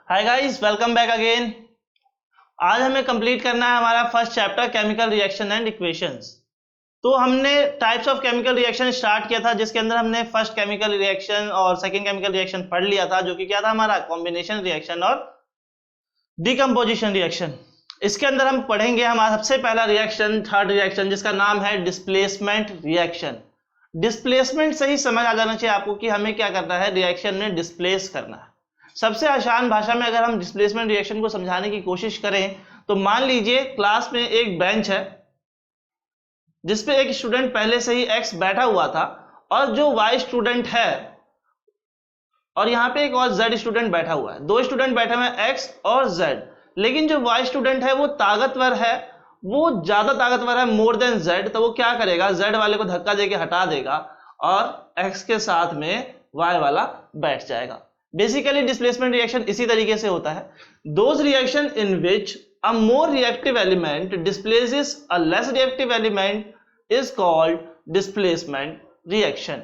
Hi guys, welcome back again. आज हमें complete करना है हमारा first chapter chemical reaction and equations. तो हमने types of chemical reaction start किया था, जिसके अंदर हमने फर्स्ट केमिकल रिएक्शन और सेकंड केमिकल रिएक्शन पढ़ लिया था, जो कि क्या था हमारा कॉम्बिनेशन रिएक्शन और डिकम्पोजिशन रिएक्शन। इसके अंदर हम पढ़ेंगे हमारा सबसे पहला रिएक्शन, थर्ड रिएक्शन, जिसका नाम है डिस्प्लेसमेंट रिएक्शन। डिस्प्लेसमेंट से ही समझ आ जाना चाहिए आपको कि हमें क्या करना है, रिएक्शन में डिस्प्लेस करना है। सबसे आसान भाषा में अगर हम डिस्प्लेसमेंट रिएक्शन को समझाने की कोशिश करें तो मान लीजिए क्लास में एक बेंच है जिसपे एक स्टूडेंट पहले से ही एक्स बैठा हुआ था और जो वाई स्टूडेंट है, और यहाँ पे एक और जेड स्टूडेंट बैठा हुआ है। दो स्टूडेंट बैठे हुए हैं, एक्स और जेड। लेकिन जो वाई स्टूडेंट है वो ताकतवर है, वो ज्यादा ताकतवर है, मोर देन जेड। तो वो क्या करेगा, जेड वाले को धक्का देके हटा देगा और एक्स के साथ में वाई वाला बैठ जाएगा। बेसिकली डिस्प्लेसमेंट रिएक्शन इसी तरीके से होता है। Those reaction in which a more reactive element displaces a less reactive element is called displacement reaction.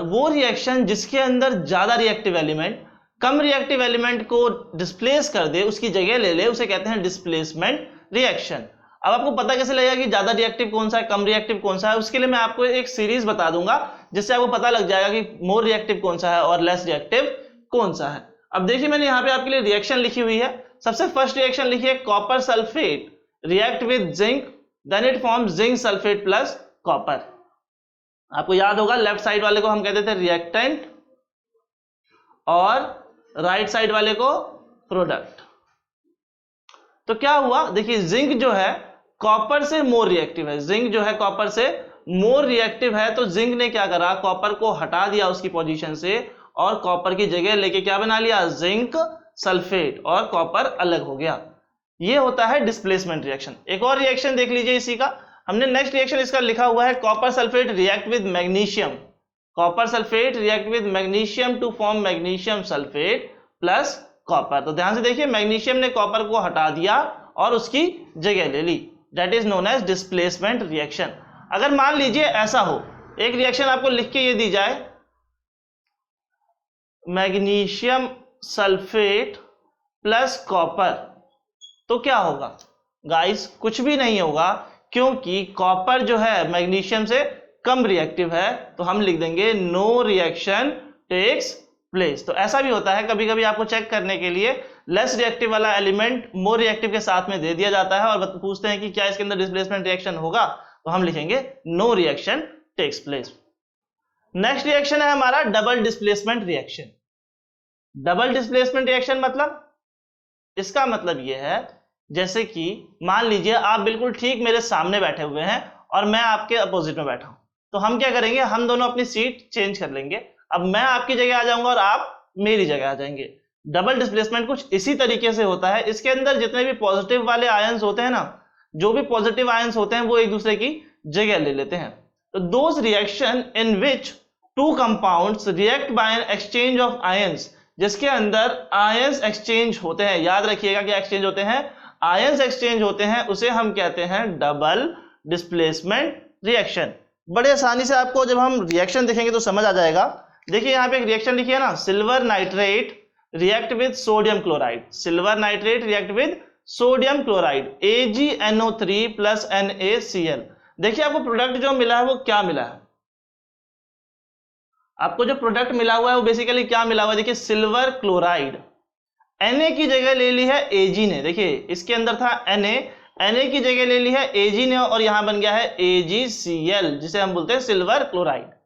वो रिएक्शन जिसके अंदर ज्यादा रिएक्टिव एलिमेंट कम रिएक्टिव एलिमेंट को डिस्प्लेस कर दे, उसकी जगह ले ले, उसे कहते हैं डिस्प्लेसमेंट रिएक्शन। अब आपको पता कैसे लगेगा कि ज्यादा रिएक्टिव कौन सा है, कम रिएक्टिव कौन सा है? उसके लिए मैं आपको एक सीरीज बता दूंगा जिससे आपको पता लग जाएगा कि मोर रिएक्टिव कौन सा है और लेस रिएक्टिव कौन सा है। अब देखिए, मैंने यहाँ पे आपके लिए रिएक्शन लिखी हुई है। सबसे फर्स्ट रिएक्शन लिखी है, copper sulphate react with zinc, then it forms zinc sulphate plus copper. आपको याद होगा लेफ्ट साइड वाले को हम कहते थे रिएक्टेंट और राइट साइड वाले को प्रोडक्ट। तो क्या हुआ, देखिए जिंक जो है कॉपर से मोर रिएक्टिव है, जिंक जो है कॉपर से मोर रिएक्टिव है। तो जिंक ने क्या करा, कॉपर को हटा दिया उसकी पोजीशन से और कॉपर की जगह लेके क्या बना लिया, जिंक सल्फेट, और कॉपर अलग हो गया। ये होता है डिस्प्लेसमेंट रिएक्शन। एक और रिएक्शन देख लीजिए इसी का। हमने नेक्स्ट रिएक्शन इसका लिखा हुआ है, copper sulphate react with magnesium, copper sulphate react with magnesium to form magnesium sulphate plus copper. तो ध्यान से देखिए, मैग्नीशियम ने कॉपर को हटा दिया और उसकी जगह ले ली, that is known as displacement reaction. अगर मान लीजिए ऐसा हो, एक रिएक्शन आपको लिख के ये दी जाए, मैग्नीशियम सल्फेट प्लस कॉपर, तो क्या होगा गाइस? कुछ भी नहीं होगा, क्योंकि कॉपर जो है मैग्नीशियम से कम रिएक्टिव है। तो हम लिख देंगे नो रिएक्शन टेक्स प्लेस। तो ऐसा भी होता है, कभी कभी आपको चेक करने के लिए लेस रिएक्टिव वाला एलिमेंट मोर रिएक्टिव के साथ में दे दिया जाता है और पूछते हैं कि क्या इसके अंदर डिस्प्लेसमेंट रिएक्शन होगा, तो हम लिखेंगे no reaction takes place. Next reaction है हमारा double displacement reaction. Double displacement reaction मतलब, इसका मतलब यह है, जैसे कि मान लीजिए आप बिल्कुल ठीक मेरे सामने बैठे हुए हैं और मैं आपके अपोजिट में बैठा हूं। तो हम क्या करेंगे, हम दोनों अपनी सीट चेंज कर लेंगे। अब मैं आपकी जगह आ जाऊंगा और आप मेरी जगह आ जाएंगे। डबल डिस्प्लेसमेंट कुछ इसी तरीके से होता है। इसके अंदर जितने भी पॉजिटिव वाले आयंस होते हैं ना, जो भी पॉजिटिव आयंस होते हैं, वो एक दूसरे की जगह ले लेते हैं। तो those reaction in which two compounds react by an exchange of ions, जिसके अंदर आयंस एक्सचेंज होते हैं, याद रखिएगा क्या एक्सचेंज होते हैं, आयंस एक्सचेंज होते हैं, उसे हम कहते हैं डबल डिस्प्लेसमेंट रिएक्शन। बड़े आसानी से आपको जब हम रिएक्शन देखेंगे तो समझ आ जाएगा। देखिए यहाँ पे एक रिएक्शन लिखी है ना, silver nitrate react with sodium chloride, silver nitrate react with sodium chloride, AgNO3 plus NaCl। देखिए आपको प्रोडक्ट जो मिला है वो क्या मिला है, आपको जो प्रोडक्ट मिला हुआ है वो बेसिकली क्या मिला हुआ है, देखिए सिल्वर क्लोराइड। Na की जगह ले ली है Ag ने, देखिए इसके अंदर था Na की जगह ले ली है Ag ने और यहां बन गया है AgCl, जिसे हम बोलते हैं सिल्वर क्लोराइड।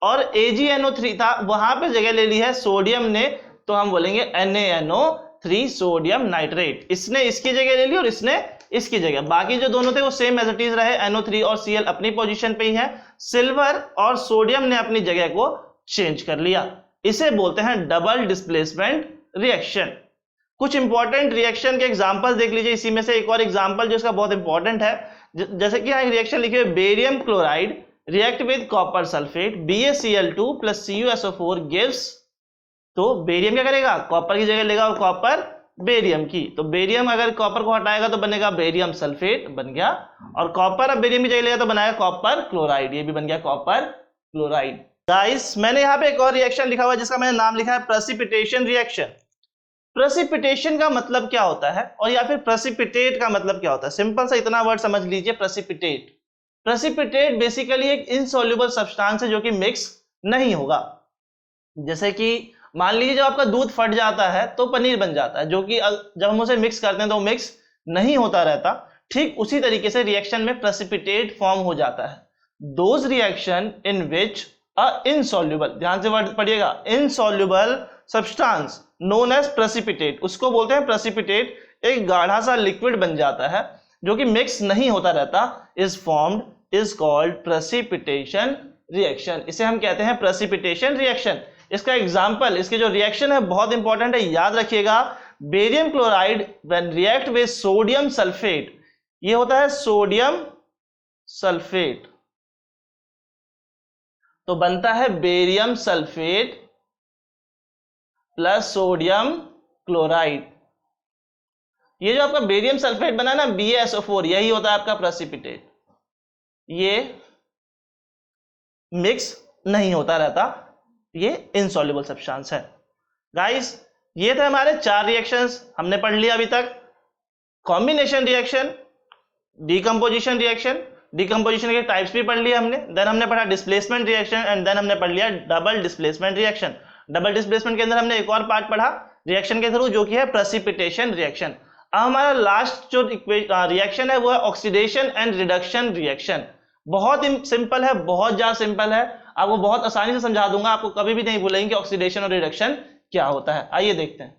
और AgNO3 था, वहां पे जगह ले ली है सोडियम ने, तो हम बोलेंगे NaNO3 सोडियम नाइट्रेट। इसने इसकी जगह ले ली और इसने इसकी जगह, बाकी जो दोनों थे वो सेम एज इट इज रहे, NO3 और Cl अपनी पोजीशन पे ही है, सिल्वर और सोडियम ने अपनी जगह को चेंज कर लिया। इसे बोलते हैं डबल डिस्प्लेसमेंट रिएक्शन। कुछ इंपॉर्टेंट रिएक्शन के एग्जांपल देख लीजिए। इसी में से एक और एग्जांपल जो इसका बहुत इंपॉर्टेंट है, जैसे कि यहाँ एक रिएक्शन लिखी है, barium chloride react with copper sulphate, BaCl2 plus CuSO4 gives. तो बेरियम क्या करेगा, कॉपर की जगह लेगा और कॉपर बेरियम की, तो बेरियम अगर कॉपर को हटाएगा तो बनेगा बेरियम सल्फेट बन गया, और कॉपर अब बेरियम की जगह लेगा तो बनाएगा कॉपर क्लोराइड, ये भी बन गया कॉपर क्लोराइड। गाइस मैंने यहाँ पे एक और रिएक्शन लिखा हुआ है जिसका मैंने नाम लिखा है प्रेसिपिटेशन रिएक्शन। प्रेसिपिटेशन का मतलब क्या होता है और या फिर प्रेसिपिटेट का मतलब क्या होता है? सिंपल सा इतना वर्ड समझ लीजिए, प्रेसिपिटेट। प्रेसिपिटेट बेसिकली एक इनसॉल्युबल सब्सटेंस है जो कि मिक्स नहीं होगा। जैसे कि मान लीजिए जब आपका दूध फट जाता है तो पनीर बन जाता है, जो कि जब हम उसे मिक्स करते हैं तो मिक्स नहीं होता रहता। ठीक उसी तरीके से रिएक्शन में प्रेसिपिटेट फॉर्म हो जाता है। Those reaction in which a insoluble, ध्यान से वर्ड पढ़िएगा, insoluble substance known as precipitate, उसको बोलते हैं प्रेसिपिटेट। एक गाढ़ा सा लिक्विड बन जाता है जो कि मिक्स नहीं होता रहता, is formed, is called precipitation reaction. इसे हम कहते हैं प्रेसिपिटेशन रिएक्शन। इसका एग्जांपल, इसके जो रिएक्शन है बहुत इंपॉर्टेंट है, याद रखिएगा। Barium chloride when react with sodium sulphate, ये होता है सोडियम सल्फेट, तो बनता है barium sulphate plus sodium chloride. ये जो आपका बेरियम सल्फेट बना ना, BaSO4, यही होता है आपका प्रेसिपिटेट। ये मिक्स नहीं होता रहता, ये इनसॉल्युबल सब्सटेंस है। गाइस ये थे हमारे 4 रिएक्शंस हमने पढ़ लिया अभी तक। Combination reaction, decomposition reaction, decomposition के टाइप्स भी पढ़ लिया हमने। देन हमने पढ़ा डिस्प्लेसमेंट रिएक्शन एंड देन हमने पढ़ लिया double displacement reaction. Double displacement के अंदर हमने एक और पार्ट पढ़ा रिएक्शन के थ्रू, जो कि है प्रेसिपिटेशन रिएक्शन। अब हमारा लास्ट जो रिएक्शन है वो है ऑक्सीडेशन एंड रिडक्शन रिएक्शन। बहुत सिंपल है, बहुत ज्यादा सिंपल है, आपको बहुत आसानी से समझा दूंगा, आपको कभी भी नहीं भूलेंगे कि ऑक्सीडेशन और रिडक्शन क्या होता है। आइए देखते हैं।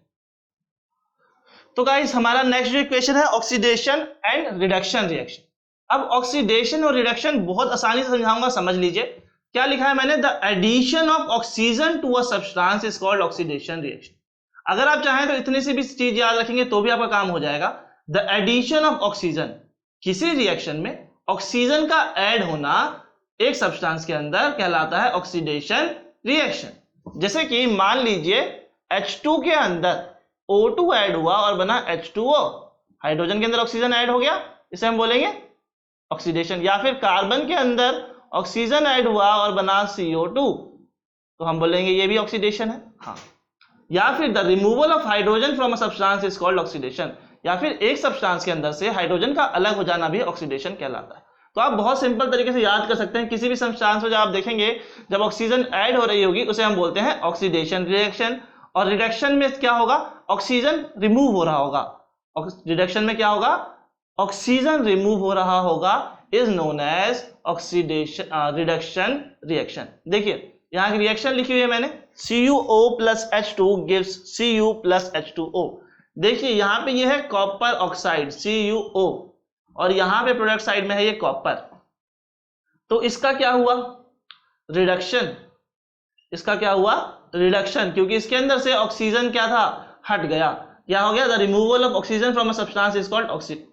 तो गाइस हमारा नेक्स्ट जो इक्वेशन है ऑक्सीडेशन एंड रिडक्शन रिएक्शन। अब ऑक्सीडेशन और रिडक्शन बहुत आसानी से समझाऊंगा, समझ लीजिए। क्या लिखा है मैंने? The addition of oxygen to a substance is called oxidation reaction. अगर आप चाहें तो इतनी सी भी चीज याद रखेंगे तो भी आपका काम हो जाएगा। द एडिशन ऑफ ऑक्सीजन, किसी रिएक्शन में ऑक्सीजन का ऐड होना एक सब्सटेंस के अंदर कहलाता है ऑक्सीडेशन रिएक्शन। जैसे कि मान लीजिए H2 के अंदर O2 ऐड हुआ और बना H2O, हाइड्रोजन के अंदर ऑक्सीजन ऐड हो गया, इसे हम बोलेंगे ऑक्सीडेशन। या फिर कार्बन के अंदर ऑक्सीजन ऐड हुआ और बना CO2, तो हम बोलेंगे ये भी ऑक्सीडेशन है। हाँ, या फिर the removal of hydrogen from a substance is called oxidation, या फिर एक सब्सटेंस के अंदर से हाइड्रोजन का अलग हो जाना भी ऑक्सीडेशन कहलाता है। तो आप बहुत सिंपल तरीके से याद कर सकते हैं, किसी भी सब्सटेंस को जब आप देखेंगे जब ऑक्सीजन ऐड हो रही होगी उसे हम बोलते हैं ऑक्सीडेशन रिएक्शन। और रिडक्शन में क्या होगा? ऑक्सीजन रिमूव हो रहा होगा। रिडक्शन में क्या होगा? ऑक्सीजन रिमूव हो रहा होगा, is known as oxidation reduction reaction. देखिए यहाँ की रिएक्शन लिखी हुई है मैंने, CuO plus H2 gives Cu plus H2O। देखिए यहाँ पे ये है कॉपर ऑक्साइड CuO और यहाँ पे प्रोडक्ट साइड में है ये कॉपर, तो इसका क्या हुआ? रिडक्शन। इसका क्या हुआ? रिडक्शन, क्योंकि इसके अंदर से ऑक्सीजन क्या था? हट गया। क्या हो गया? The removal of oxygen from a substance is called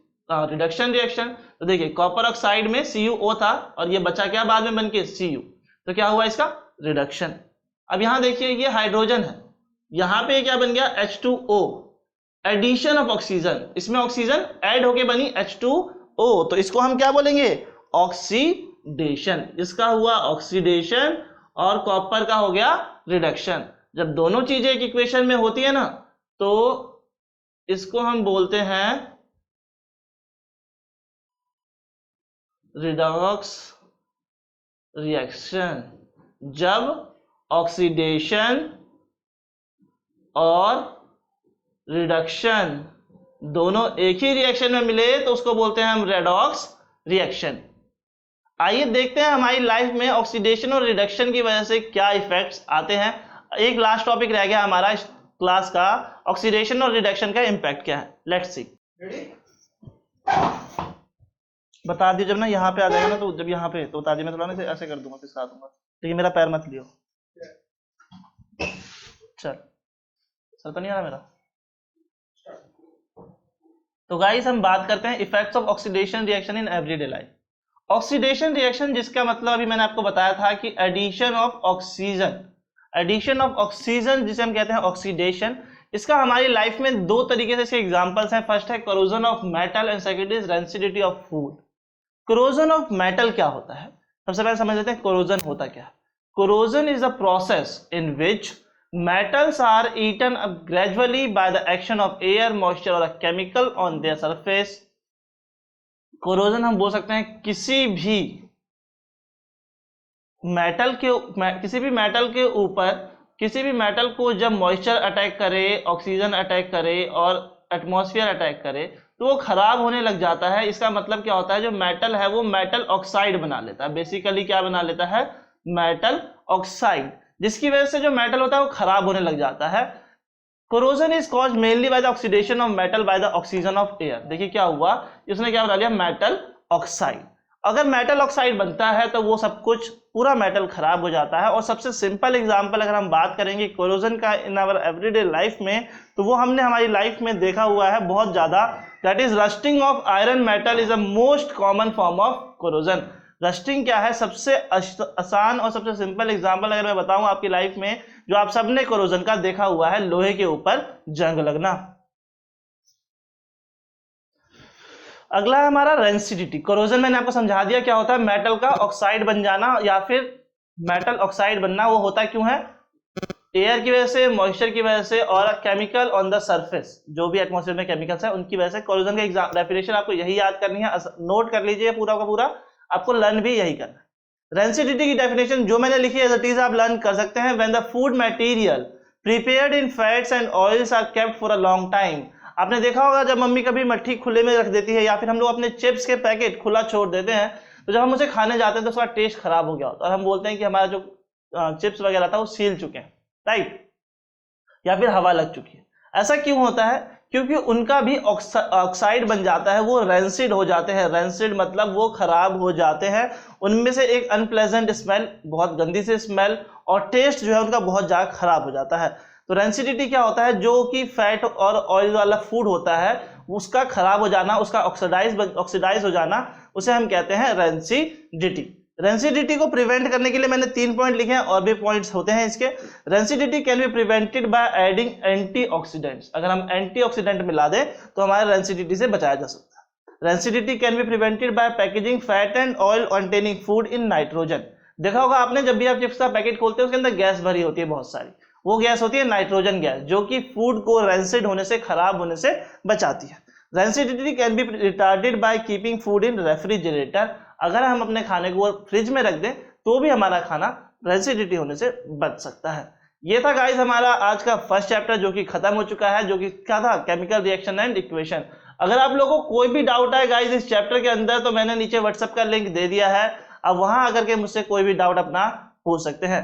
reduction reaction. तो देखिए कॉपर ऑक्साइड में CuO था और ये बचा क्या बाद में बनके? Cu, तो क्या हुआ इसका? रिडक्शन। अब यहां देखिए ये हाइड्रोजन है, यहां पे क्या बन गया? H2O, एडिशन ऑफ ऑक्सीजन, इसमें ऑक्सीजन ऐड होके बनी H2O, तो इसको हम क्या बोलेंगे? ऑक्सीडेशन। इसका हुआ ऑक्सीडेशन और कॉपर का हो गया रिडक्शन। जब दोनों चीजें एक इक्वेशन में होती है ना तो इसको हम बोलते हैं रिडॉक्स रिएक्शन। जब ऑक्सीडेशन और रिडक्शन दोनों एक ही रिएक्शन में मिले तो उसको बोलते हैं हम रेडॉक्स रिएक्शन। आइए देखते हैं हमारी लाइफ में ऑक्सीडेशन और रिडक्शन की वजह से क्या इफेक्ट्स आते हैं। एक लास्ट टॉपिक रह गया हमारा इस क्लास का, ऑक्सीडेशन और रिडक्शन का इम्पैक्ट क्या है। Let's see. बता दिए जब ना यहाँ पे आ जाएगा ना, तो जब यहाँ पे तो बता दिए, मैं थोड़ा ना ऐसे कर दूंगा, फिर दूंगा, लेकिन मेरा पैर मत लियो। चल तो नहीं आ रहा मेरा। तो गाइस हम बात करते हैं effects of oxidation reaction in everyday life. Oxidation reaction जिसका मतलब अभी मैंने आपको बताया था कि addition of oxygen, addition of oxygen जिसे हम कहते हैं ऑक्सीडेशन। इसका हमारी लाइफ में दो तरीके से इसके एग्जांपल्स हैं। फर्स्ट है corrosion of metal and second is rancidity of food. Corrosion of metal क्या होता है? सबसे पहले समझ लेते हैं कोरोजन होता क्या है। corrosion is the process in which metals are eaten up gradually by the action of air, moisture or a chemical on their surface. corrosion हम बोल सकते हैं किसी भी मेटल के ऊपर किसी भी मेटल को जब मॉइस्चर अटैक करे, ऑक्सीजन अटैक करे और एटमॉस्फेयर अटैक करे तो वो खराब होने लग जाता है। इसका मतलब क्या होता है, जो मेटल है वो मेटल ऑक्साइड बना लेता है। बेसिकली क्या बना लेता है, मेटल ऑक्साइड, जिसकी वजह से जो मेटल होता है वो खराब होने लग जाता है। corrosion is caused mainly by the oxidation of metal by the oxygen of air। देखिए क्या हुआ, इसने क्या बना लिया, मेटल ऑक्साइड। अगर मेटल ऑक्साइड बनता है तो वो सब कुछ पूरा मेटल खराब हो जाता है। और सबसे सिंपल एग्जांपल अगर हम बात करेंगे corrosion का इन आवर एवरीडे लाइफ में, तो वो हमने हमारी लाइफ में देखा हुआ है बहुत ज़्यादा। That is rusting of iron metal is a most common form of corrosion। Rusting क्या है, सबसे आसान और सबसे सिंपल एग्जांपल अगर मैं बताऊं आपकी लाइफ में जो आप सबने corrosion का देखा हुआ है, लोहे के ऊपर जंग लगना। अगला है हमारा रेंसिडिटी। corrosion मैंने आपको समझा दिया क्या होता है, मेटल का ऑक्साइड बन जाना या फिर मेटल ऑक्साइड बनना। वो होता क्यों है, एयर की वजह से, मॉइस्चर की वजह से और केमिकल ऑन द सरफेस, जो भी एटमॉस्फेयर में केमिकल्स है उनकी वजह से। corrosion का डेफिनेशन आपको यही याद करनी है, नोट कर लीजिए पूरा का पूरा, आपको लर्न भी यही करना है। रेंसिडिटी की डेफिनेशन जो मैंने लिखी है एज इट इज आप लर्न कर सकते हैं। When the food material prepared in fats and oils are kept for a long time. आपने देखा होगा जब मम्मी कभी मट्ठी खुले में रख देती है या फिर हम लोग अपने चिप्स के पैकेट खुला छोड़ देते हैं, तो जब हम उसे खाने जाते हैं तो उसका टेस्ट खराब हो गया होता है और हम बोलते हैं कि हमारा जो चिप्स वगैरह था वो सील चुके हैं, राइट, या फिर हवा लग चुकी है। ऐसा क्यों होता है, क्योंकि उनका भी ऑक्साइड बन जाता है, वो रेंसिड हो जाते हैं। रेंसिड मतलब वो खराब हो जाते हैं, उनमें से एक अनप्लेजेंट स्मेल, बहुत गंदी सी स्मेल, और टेस्ट जो है उनका बहुत ज़्यादा खराब हो जाता है। तो रेंसिडिटी क्या होता है, जो कि फैट और ऑयल वाला फूड होता है उसका खराब हो जाना, उसका ऑक्सीडाइज हो जाना, उसे हम कहते हैं रेंसिडिटी। रेंसिडिटी को प्रिवेंट करने के लिए मैंने 3 पॉइंट लिखे हैं, और भी पॉइंट्स होते हैं इसके। Rancidity can be prevented by adding antioxidants. अगर हम एंटीऑक्सीडेंट मिला दें तो हमारे रेंसिडिटी से बचाया जा सकता है। Rancidity can be prevented by packaging fat and oil containing food in nitrogen. देखा होगा आपने, जब भी आप चिप्स का पैकेट खोलते हैं उसके अंदर गैस भरी होती है बहुत सारी, वो गैस होती है नाइट्रोजन गैस, जो कि फूड को रेंसिड होने से, खराब होने से बचाती है। Rancidity can be retarded by keeping food in refrigerator. अगर हम अपने खाने को फ्रिज में रख दें तो भी हमारा खाना रेंसिडिटी होने से बच सकता है। ये था गाइस हमारा आज का फर्स्ट चैप्टर, जो कि खत्म हो चुका है, जो कि क्या था, केमिकल रिएक्शन एंड इक्वेशन। अगर आप लोगों को कोई भी डाउट है गाइस इस चैप्टर के अंदर, तो मैंने नीचे व्हाट्सएप का लिंक दे दिया है, अब वहां आकर के मुझसे कोई भी डाउट अपना पूछ सकते हैं।